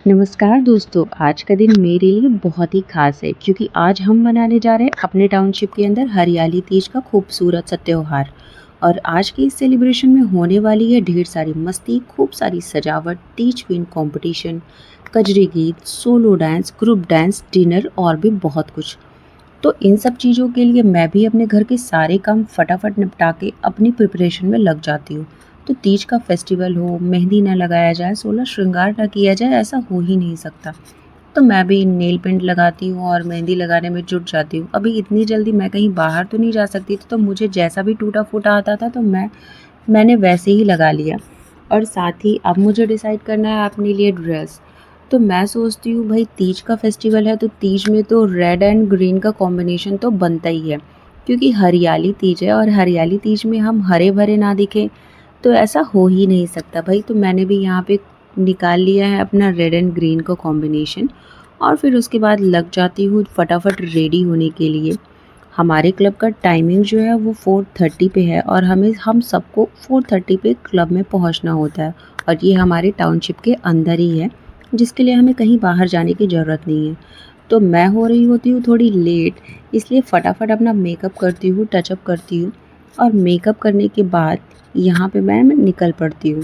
नमस्कार दोस्तों, आज का दिन मेरे लिए बहुत ही खास है क्योंकि आज हम मनाने जा रहे हैं अपने टाउनशिप के अंदर हरियाली तीज का खूबसूरत सा त्योहार। और आज के इस सेलिब्रेशन में होने वाली है ढेर सारी मस्ती, खूब सारी सजावट, तीज क्वीन कंपटीशन, कजरी गीत, solo dance, group dance, dinner और भी बहुत कुछ। तो इन सब चीज़ों के लिए मैं भी अपने घर के सारे काम फटाफट निपटा के अपनी प्रिपरेशन में लग जाती हूँ। तो तीज का फेस्टिवल हो, मेहंदी ना लगाया जाए, सोलह श्रृंगार ना किया जाए, ऐसा हो ही नहीं सकता। तो मैं भी नेल पेंट लगाती हूँ और मेहंदी लगाने में जुट जाती हूँ। अभी इतनी जल्दी मैं कहीं बाहर तो नहीं जा सकती थी, तो मुझे जैसा भी टूटा फूटा आता था तो मैंने वैसे ही लगा लिया। और साथ ही अब मुझे डिसाइड करना है अपने लिए ड्रेस। तो मैं सोचती हूँ भाई तीज का फेस्टिवल है तो तीज में तो रेड एंड ग्रीन का कॉम्बिनेशन तो बनता ही है, क्योंकि हरियाली तीज है और हरियाली तीज में हम हरे भरे ना दिखें तो ऐसा हो ही नहीं सकता भाई। तो मैंने भी यहाँ पे निकाल लिया है अपना रेड एंड ग्रीन का कॉम्बिनेशन और फिर उसके बाद लग जाती हूँ फटाफट रेडी होने के लिए। हमारे क्लब का टाइमिंग जो है वो 4:30 पे है और हम सबको 4:30 पे क्लब में पहुँचना होता है। और ये हमारे टाउनशिप के अंदर ही है, जिसके लिए हमें कहीं बाहर जाने की ज़रूरत नहीं है। तो मैं हो रही होती हूँ थोड़ी लेट, इसलिए फटाफट अपना मेकअप करती हूँ, टचअप करती हूँ और मेकअप करने के बाद यहाँ पे मैं निकल पड़ती हूँ।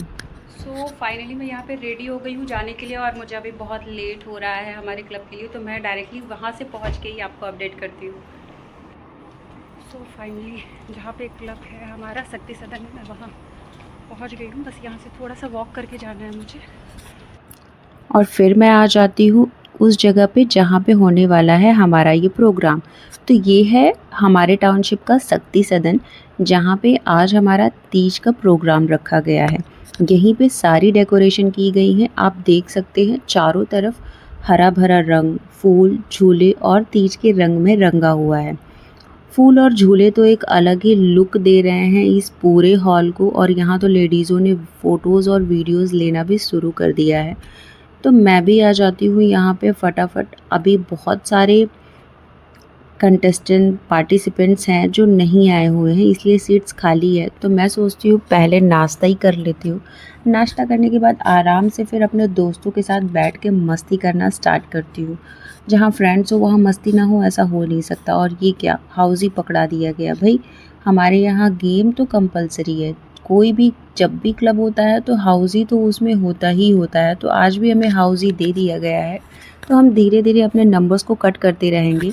सो फाइनली मैं यहाँ पे रेडी हो गई हूँ जाने के लिए और मुझे अभी बहुत लेट हो रहा है हमारे क्लब के लिए, तो मैं डायरेक्टली वहाँ से पहुँच के ही आपको अपडेट करती हूँ। सो फाइनली जहाँ पे क्लब है हमारा शक्ति सदन में, मैं वहाँ पहुँच गई हूँ। बस यहाँ से थोड़ा सा वॉक करके जाना है मुझे। और फिर मैं आ जाती हूँ उस जगह पे जहाँ पे होने वाला है हमारा ये प्रोग्राम। तो ये है हमारे टाउनशिप का शक्ति सदन, जहाँ पे आज हमारा तीज का प्रोग्राम रखा गया है। यहीं पे सारी डेकोरेशन की गई है, आप देख सकते हैं चारों तरफ हरा भरा रंग, फूल, झूले और तीज के रंग में रंगा हुआ है। फूल और झूले तो एक अलग ही लुक दे रहे हैं इस पूरे हॉल को। और यहाँ तो लेडीज़ों ने फ़ोटोज़ और वीडियोज़ लेना भी शुरू कर दिया है। तो मैं भी आ जाती हूँ यहाँ पे फटाफट। अभी बहुत सारे कंटेस्टेंट पार्टिसिपेंट्स हैं जो नहीं आए हुए हैं, इसलिए सीट्स खाली है। तो मैं सोचती हूँ पहले नाश्ता ही कर लेती हूँ। नाश्ता करने के बाद आराम से फिर अपने दोस्तों के साथ बैठ के मस्ती करना स्टार्ट करती हूँ। जहाँ फ्रेंड्स हो वहाँ मस्ती ना हो, ऐसा हो नहीं सकता। और ये क्या हाउस ही पकड़ा दिया गया भाई। हमारे यहाँ गेम तो कंपलसरी है, कोई भी जब भी क्लब होता है तो हाउस ही तो उसमें होता ही होता है। तो आज भी हमें हाउस ही दे दिया गया है, तो हम धीरे धीरे अपने नंबर्स को कट करते रहेंगे।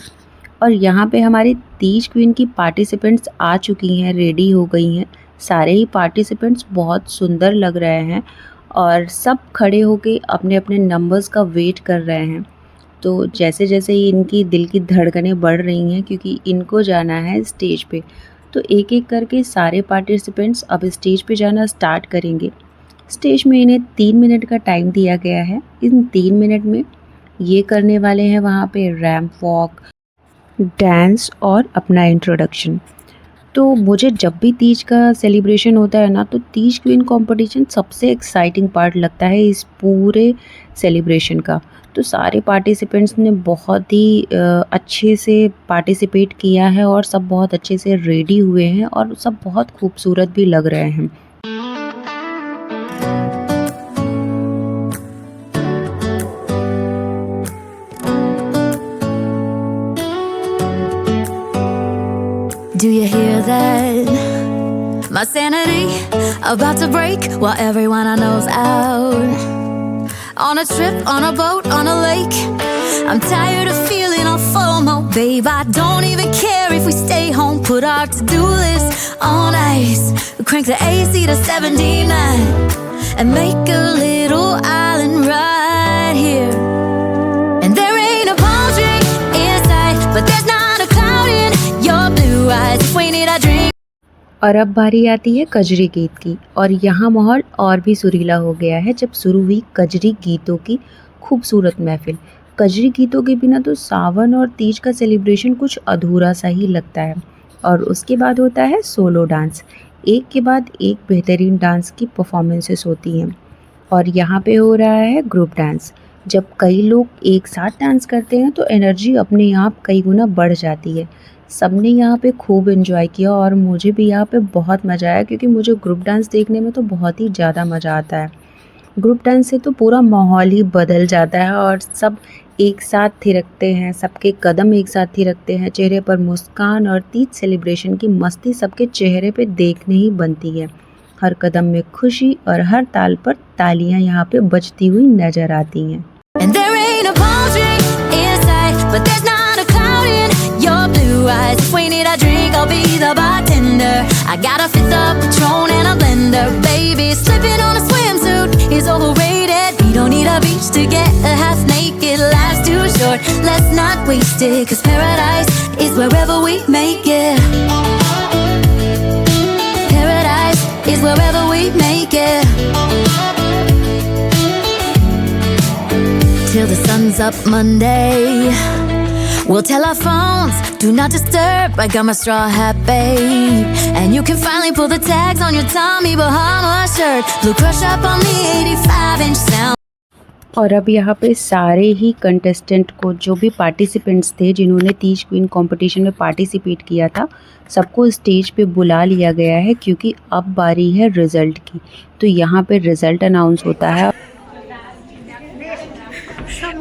और यहाँ पे हमारी तीज क्वीन की पार्टिसिपेंट्स आ चुकी हैं, रेडी हो गई हैं। सारे ही पार्टिसिपेंट्स बहुत सुंदर लग रहे हैं और सब खड़े होके अपने अपने नंबर्स का वेट कर रहे हैं। तो जैसे जैसे ही इनकी दिल की धड़कनें बढ़ रही हैं, क्योंकि इनको जाना है स्टेज पे, तो एक एक करके सारे पार्टिसिपेंट्स अब स्टेज पे जाना स्टार्ट करेंगे। स्टेज में इन्हें 3 मिनट का टाइम दिया गया है। इन 3 मिनट में ये करने वाले हैं वहाँ पे रैंप वॉक, डांस और अपना इंट्रोडक्शन। तो मुझे जब भी तीज का सेलिब्रेशन होता है ना, तो तीज क्वीन कंपटीशन सबसे एक्साइटिंग पार्ट लगता है इस पूरे सेलिब्रेशन का। तो सारे पार्टिसिपेंट्स ने बहुत ही अच्छे से पार्टिसिपेट किया है और सब बहुत अच्छे से रेडी हुए हैं और सब बहुत खूबसूरत भी लग रहे हैं। Do you hear that? My sanity about to break while everyone I know's out. On a trip, on a boat, on a lake. I'm tired of feeling all FOMO. Babe, I don't even care if we stay home. Put our to-do list on ice. Crank the AC to 79 and make a little island right here. And there ain't a palm tree in sight, but there's not a cloud in your blue eyes. If we need a drink. और अब बारी आती है कजरी गीत की, और यहाँ माहौल और भी सुरीला हो गया है जब शुरू हुई कजरी गीतों की खूबसूरत महफिल। कजरी गीतों के बिना तो सावन और तीज का सेलिब्रेशन कुछ अधूरा सा ही लगता है। और उसके बाद होता है सोलो डांस, एक के बाद एक बेहतरीन डांस की परफॉर्मेंसेस होती हैं। और यहाँ पे हो रहा है ग्रुप डांस। जब कई लोग एक साथ डांस करते हैं तो एनर्जी अपने आप कई गुना बढ़ जाती है। सबने यहाँ पे खूब एंजॉय किया और मुझे भी यहाँ पे बहुत मज़ा आया, क्योंकि मुझे ग्रुप डांस देखने में तो बहुत ही ज़्यादा मज़ा आता है। ग्रुप डांस से तो पूरा माहौल ही बदल जाता है और सब एक साथ थिरकते हैं, सबके कदम एक साथ थिरकते हैं, चेहरे पर मुस्कान और तीज सेलिब्रेशन की मस्ती सबके चेहरे पे देखने ही बनती है। हर कदम में खुशी और हर ताल पर तालियां यहाँ पे बजती हुई नजर आती हैं। And there ain't a palm tree in sight, but there's not a cloud in your blue eyes. If we need a drink, I'll be the bartender. I got a fifth of Patron and a blender. Baby, slipping on a swimsuit is overrated. We don't need a beach to get a half naked. Life's too short, let's not waste it. 'Cause paradise is wherever we make it. Paradise is wherever we make it. Till the sun's up Monday, we'll tell our phones, do not disturb. I got my straw hat, babe. And you can finally pull the tags on your Tommy Bahama shirt. Blue crush up on the 85-inch sound. और अब यहाँ पे सारे ही contestant को, जो भी participants थे जिन्होंने तीज क्वीन कंपटीशन में पार्टिसिपेट किया था, सबको स्टेज पे बुला लिया गया है क्योंकि अब बारी है रिज़ल्ट की। तो यहाँ पे रिज़ल्ट अनाउंस होता है।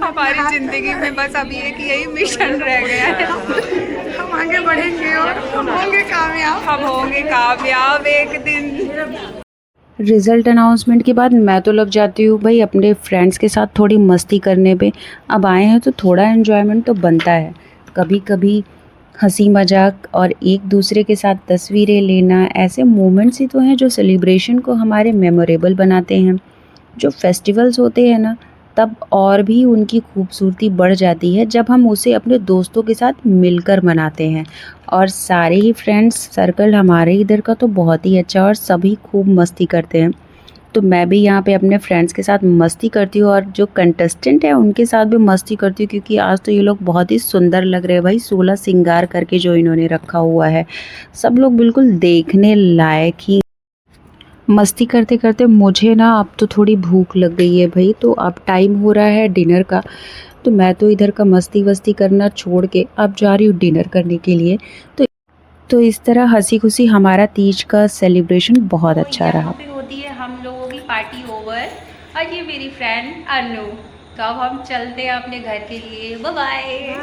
हमारी ज़िंदगी में बस अभी एक यही मिशन रह गया है, हम आगे बढ़ेंगे और होंगे कामयाब, हम होंगे कामयाब एक दिन। रिज़ल्ट अनाउंसमेंट के बाद मैं तो लग जाती हूँ भाई अपने फ्रेंड्स के साथ थोड़ी मस्ती करने पे। अब आए हैं तो थोड़ा एन्जॉयमेंट तो बनता है। कभी कभी हंसी मजाक और एक दूसरे के साथ तस्वीरें लेना, ऐसे मोमेंट्स ही तो हैं जो सेलिब्रेशन को हमारे मेमोरेबल बनाते हैं। जो फेस्टिवल्स होते हैं ना, तब और भी उनकी खूबसूरती बढ़ जाती है जब हम उसे अपने दोस्तों के साथ मिलकर मनाते हैं। और सारे ही फ्रेंड्स सर्कल हमारे इधर का तो बहुत ही अच्छा और सभी खूब मस्ती करते हैं। तो मैं भी यहाँ पे अपने फ्रेंड्स के साथ मस्ती करती हूँ और जो कंटेस्टेंट है उनके साथ भी मस्ती करती हूँ, क्योंकि आज तो ये लोग बहुत ही सुंदर लग रहे हैं भाई। 16 श्रृंगार करके जो इन्होंने रखा हुआ है, सब लोग बिल्कुल देखने लायक ही। मस्ती करते करते मुझे ना अब तो थोड़ी भूख लग गई है भाई, तो अब टाइम हो रहा है डिनर का। तो मैं तो इधर का मस्ती वस्ती करना छोड़ के अब जा रही हूँ डिनर करने के लिए। तो इस तरह हंसी खुशी हमारा तीज का सेलिब्रेशन बहुत अच्छा रहा। फिर होती है हम लोगों की पार्टी ओवर, और ये मेरी फ्रेंड अनु। तो अब हम चलते हैं अपने घर के लिए। Bye bye.